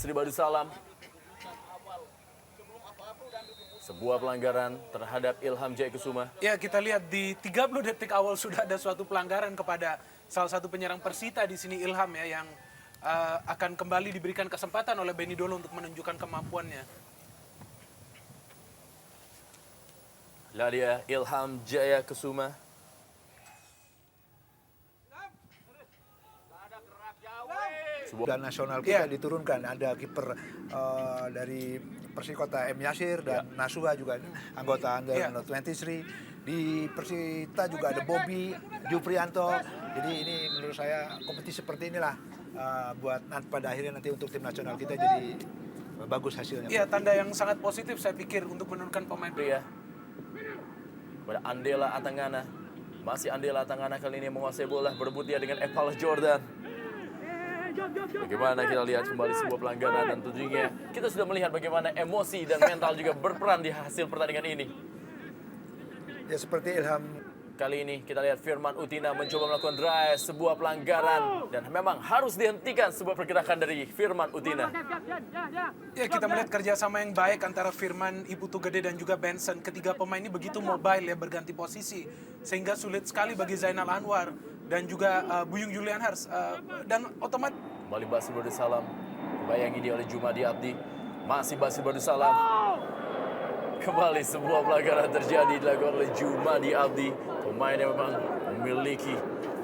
Basri Badusalam. Sebuah pelanggaran terhadap Ilham Jaya Kusuma. Ya, kita lihat di 30 detik awal sudah ada suatu pelanggaran kepada salah satu penyerang Persita di sini, Ilham ya, yang akan kembali diberikan kesempatan oleh Benny Dolo untuk menunjukkan kemampuannya. Lah dia Ilham Jaya Kusuma. Dan nasional kita diturunkan, ada kiper dari Persikota M. Yasir dan Nasua juga anggota Under 23. Di Persita juga ada Bobby, Juprianto. Jadi ini menurut saya kompetisi seperti inilah buat pada akhirnya nanti untuk tim nasional kita jadi bagus hasilnya. Iya, tanda yang sangat positif saya pikir untuk menurunkan pemain. Ya. Pada Andela Atangana. Masih Andela Atangana kali ini menguasai bola, berebut dia dengan Epal Jordan. Bagaimana kita lihat kembali sebuah pelanggaran dan tentunya kita sudah melihat bagaimana emosi dan mental juga berperan di hasil pertandingan ini. Ya seperti Ilham. Kali ini kita lihat Firman Utina mencoba melakukan drive, sebuah pelanggaran dan memang harus dihentikan sebuah pergerakan dari Firman Utina. Ya, kita melihat kerjasama yang baik antara Firman, Iputu Gede dan juga Benson. Ketiga pemain ini begitu mobile ya, berganti posisi sehingga sulit sekali bagi Zainal Anwar dan juga Buyung Julian Hars dan otomatis kembali Basri Badusalam dibayangi dia oleh Jumadi Abdi. Masih Basri Badusalam. Kembali sebuah pelanggaran terjadi dilakukan oleh Jumadi Abdi, pemain yang memang memiliki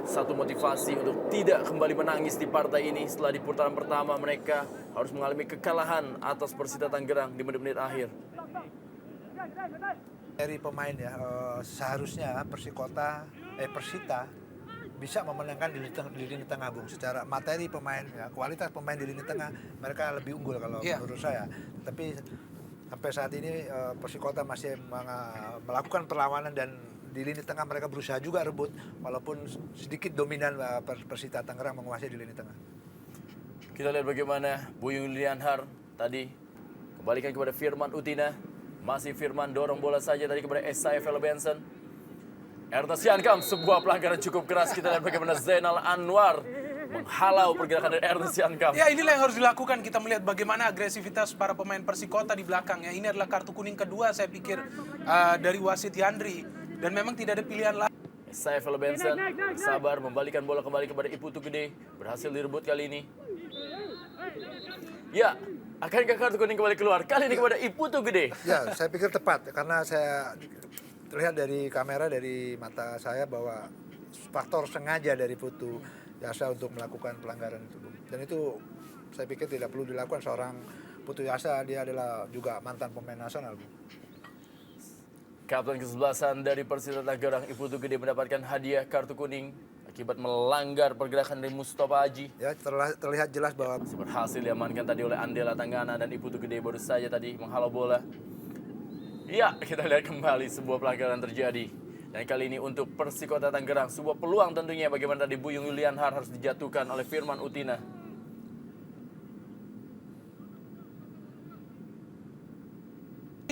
satu motivasi untuk tidak kembali menangis di partai ini. Setelah di putaran pertama mereka harus mengalami kekalahan atas Persita Tangerang di menit-menit akhir. Dari pemain ya, seharusnya Persita bisa memenangkan di lini tengah, Bung. Secara materi pemain, ya, kualitas pemain di lini tengah mereka lebih unggul kalau menurut saya. Tapi sampai saat ini Persita masih melakukan perlawanan dan di lini tengah mereka berusaha juga rebut, walaupun sedikit dominan Persita Tangerang menguasai di lini tengah. Kita lihat bagaimana Buyung Lianhar tadi kembalikan kepada Firman Utina. Masih Firman dorong bola saja tadi kepada Esai Velo Benson. Ernest Yankam, sebuah pelanggaran cukup keras. Kita lihat bagaimana Zainal Anwar menghalau pergerakan dari Ernest Yankam. Ya, inilah yang harus dilakukan. Kita melihat bagaimana agresivitas para pemain Persikota di belakang ya. Ini adalah kartu kuning kedua saya pikir dari wasit Yandri dan memang tidak ada pilihan lain. Esai Velo Benson sabar membalikan bola kembali kepada Iputu Gede. Berhasil direbut kali ini. Ya, akankah kartu kuning kembali keluar? Kali ini kepada Iputu Gede. Ya, saya pikir tepat karena saya terlihat dari kamera, dari mata saya bahwa faktor sengaja dari Putu Yasa untuk melakukan pelanggaran itu. Dan itu saya pikir tidak perlu dilakukan. Seorang Putu Yasa, dia adalah juga mantan pemain nasional. Kapten kesebelasan dari Persita Tangerang, Iputu Gede mendapatkan hadiah kartu kuning akibat melanggar pergerakan dari Mustafa Haji. Ya, terlihat jelas bahwa berhasil diamankan tadi oleh Andela Tanggana dan Iputu Gede baru saja tadi menghalau bola. Ya, kita lihat kembali sebuah pelanggaran terjadi. Dan kali ini untuk Persikota Tangerang, sebuah peluang tentunya bagaimana tadi Buyung Yulianhar harus dijatuhkan oleh Firman Utina.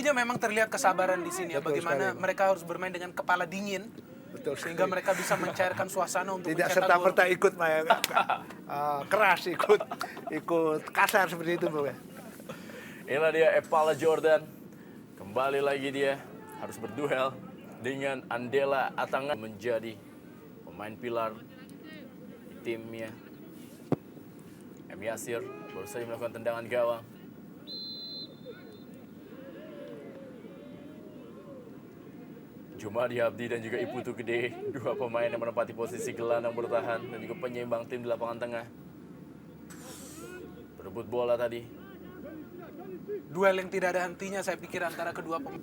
Memang terlihat kesabaran di sini ya, bagaimana mereka harus bermain dengan kepala dingin. Betul, sehingga mereka bisa mencairkan suasana untuk tidak serta-merta ikut keras, ikut kasar seperti itu, Bro. Inilah dia Epala Jordan. Kembali lagi dia harus berduel dengan Andela Atangan menjadi pemain pilar di timnya. M. Yasir baru saja melakukan tendangan gawang. Jumadi Abdi dan juga Iputu Gede, dua pemain yang menempati posisi gelandang bertahan dan juga penyeimbang tim di lapangan tengah. Berebut bola tadi. Duel yang tidak ada hentinya saya pikir antara kedua pemain.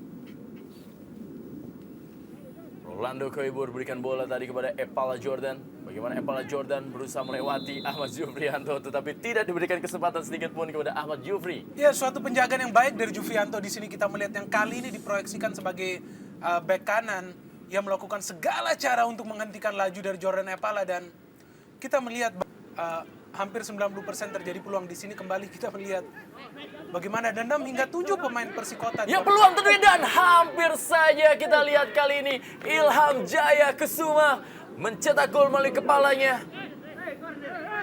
Rolando Koibur berikan bola tadi kepada Epala Jordan. Bagaimana Epala Jordan berusaha melewati Ahmad Jufrianto tetapi tidak diberikan kesempatan sedikit pun kepada Ahmad Jufri. Ya, suatu penjagaan yang baik dari Jufrianto di sini kita melihat yang kali ini diproyeksikan sebagai bek kanan yang melakukan segala cara untuk menghentikan laju dari Jordan Epala dan kita melihat hampir 90% terjadi peluang di sini. Kembali kita melihat bagaimana ada 6 hingga 7 pemain Persikota. Ya, peluang tentunya dan hampir saja kita lihat kali ini Ilham Jaya Kusuma mencetak gol melalui kepalanya.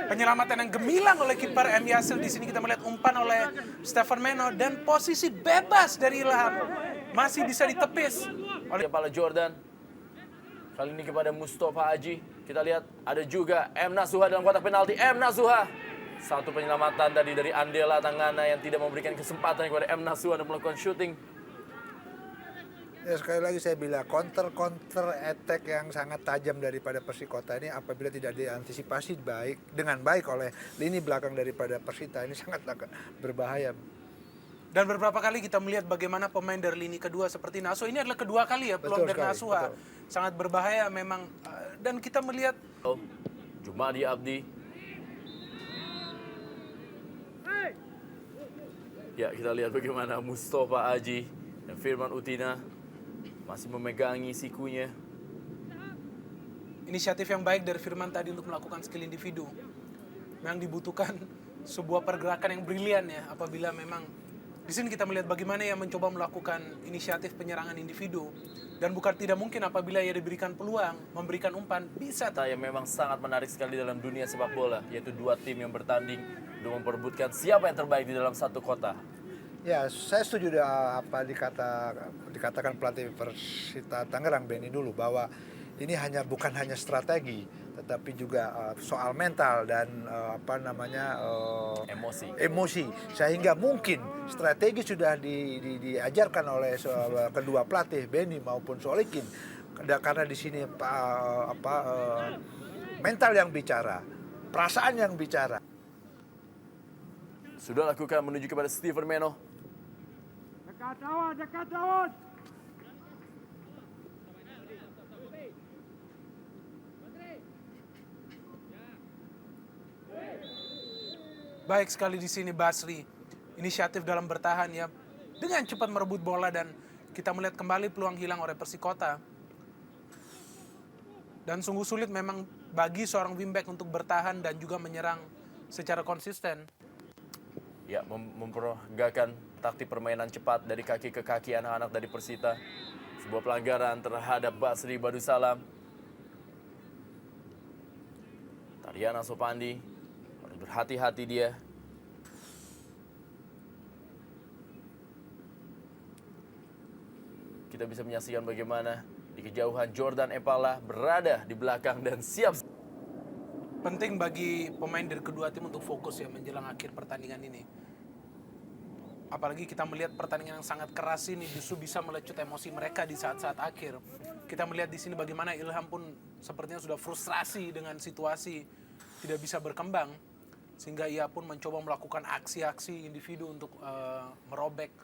Penyelamatan yang gemilang oleh kiper M. Yasir. Di sini kita melihat umpan oleh Stefan Meno dan posisi bebas dari Ilham masih bisa ditepis oleh Kepala Jordan. Kali ini kepada Mustafa Haji. Kita lihat ada juga M. Nasuha dalam kotak penalti. M. Nasuha. Satu penyelamatan tadi dari Andela Tangana yang tidak memberikan kesempatan kepada M. Nasuha untuk melakukan shooting. Ya, sekali lagi saya bilang counter attack yang sangat tajam daripada Persikota ini apabila tidak diantisipasi dengan baik oleh lini belakang daripada Persita ini sangat berbahaya. Dan beberapa kali kita melihat bagaimana pemain dari lini kedua seperti Naso, ini adalah kedua kali ya peluang dari Nasuha. Sangat berbahaya memang. Dan kita melihat Jumadi Abdi. Ya, kita lihat bagaimana Mustafa Haji dan Firman Utina masih memegangi sikunya. Inisiatif yang baik dari Firman tadi untuk melakukan skill individu. Memang dibutuhkan sebuah pergerakan yang brilian ya, apabila memang di sini kita melihat bagaimana ia mencoba melakukan inisiatif penyerangan individu. Dan bukan tidak mungkin apabila ia diberikan peluang, memberikan umpan, bisa. Yang memang sangat menarik sekali dalam dunia sepak bola, yaitu dua tim yang bertanding untuk memperebutkan siapa yang terbaik di dalam satu kota. Ya, saya setuju dengan apa dikatakan pelatih Persita Tangerang Benny dulu, bahwa ini bukan hanya strategi, tetapi juga soal mental dan emosi. Sehingga mungkin strategi sudah diajarkan oleh kedua pelatih Benny maupun Solikin, karena di sini mental yang bicara, perasaan yang bicara. Sudah lakukan menuju kepada Stephen Meno. Dekat Daud. Baik sekali di sini Basri. Inisiatif dalam bertahan ya, dengan cepat merebut bola, dan kita melihat kembali peluang hilang oleh Persikota. Dan sungguh sulit memang bagi seorang wingback untuk bertahan dan juga menyerang secara konsisten. Ya, memperagakan taktik permainan cepat dari kaki ke kaki anak-anak dari Persita. Sebuah pelanggaran terhadap Basri Badusalam. Tariana Sopandi harus berhati-hati dia. Kita bisa menyaksikan bagaimana di kejauhan Jordan Epala berada di belakang dan siap. Penting bagi pemain dari kedua tim untuk fokus ya menjelang akhir pertandingan ini. Apalagi kita melihat pertandingan yang sangat keras ini justru bisa melecut emosi mereka di saat-saat akhir. Kita melihat di sini bagaimana Ilham pun sepertinya sudah frustrasi dengan situasi tidak bisa berkembang, sehingga ia pun mencoba melakukan aksi-aksi individu untuk merobek.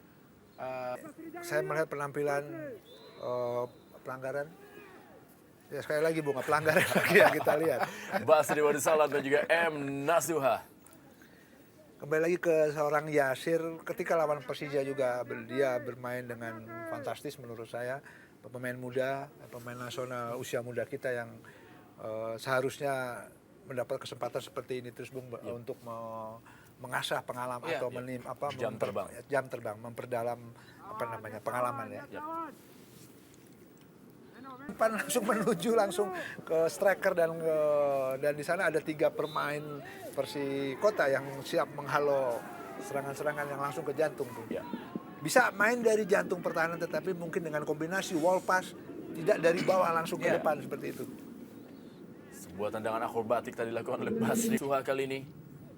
Saya melihat penampilan pelanggaran. Ya, sekali lagi bunga pelanggaran lagi yang kita lihat. Basri Badusalam dan juga M. Nasuha. Kembali lagi ke seorang Yasir, ketika lawan Persija juga dia bermain dengan fantastis menurut saya. Pemain muda, pemain nasional usia muda kita yang seharusnya mendapat kesempatan seperti ini terus Bung, untuk mengasah pengalaman atau jam terbang, memperdalam pengalaman ya. Langsung menuju ke striker dan di sana ada 3 pemain Persikota yang siap menghalau serangan-serangan yang langsung ke jantung tuh. Ya. Bisa main dari jantung pertahanan tetapi mungkin dengan kombinasi wall pass, tidak dari bawah langsung ke depan seperti itu. Sebuah tendangan akrobatik tadi dilakukan oleh Basri. Suha kali ini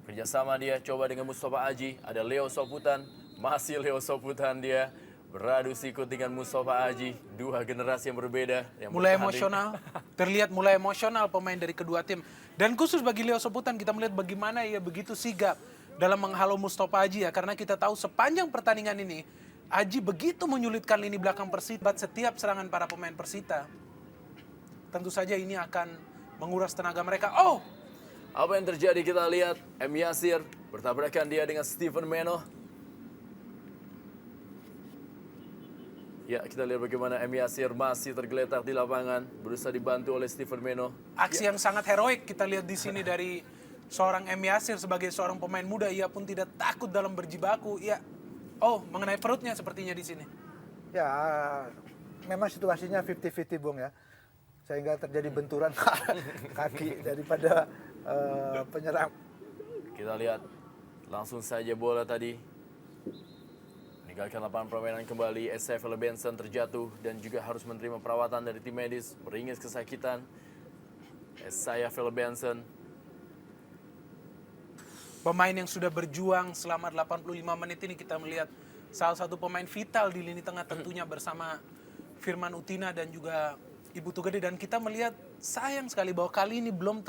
kerjasama dia coba dengan Mustafa Haji, ada Leo Soputan, masih Leo Soputan dia. Beradu sikut dengan Mustafa Haji, 2 generasi yang berbeda. Yang mulai emosional, terlihat mulai emosional pemain dari kedua tim. Dan khusus bagi Leo Soputan kita melihat bagaimana ia begitu sigap dalam menghalau Mustafa Haji ya. Karena kita tahu sepanjang pertandingan ini, Haji begitu menyulitkan lini belakang Persita. Setiap serangan para pemain Persita, tentu saja ini akan menguras tenaga mereka. Oh! Apa yang terjadi kita lihat, M. Yasir bertabrakan dia dengan Stephen Meno. Ya, kita lihat bagaimana M. Yasir masih tergeletak di lapangan, berusaha dibantu oleh Stephen Meno. Aksi yang sangat heroik kita lihat di sini dari seorang M. Yasir sebagai seorang pemain muda. Ia pun tidak takut dalam berjibaku. Ya, mengenai perutnya sepertinya di sini. Ya, memang situasinya 50-50 Bung ya. Sehingga terjadi benturan kaki daripada penyerang. Kita lihat langsung saja bola tadi meninggalkan lapangan permainan kembali. Esai Benson terjatuh dan juga harus menerima perawatan dari tim medis, meringis kesakitan. Esai Benson, pemain yang sudah berjuang selama 85 menit ini, kita melihat salah satu pemain vital di lini tengah tentunya bersama Firman Utina dan juga Ibu Tugede. Dan kita melihat sayang sekali bahwa kali ini belum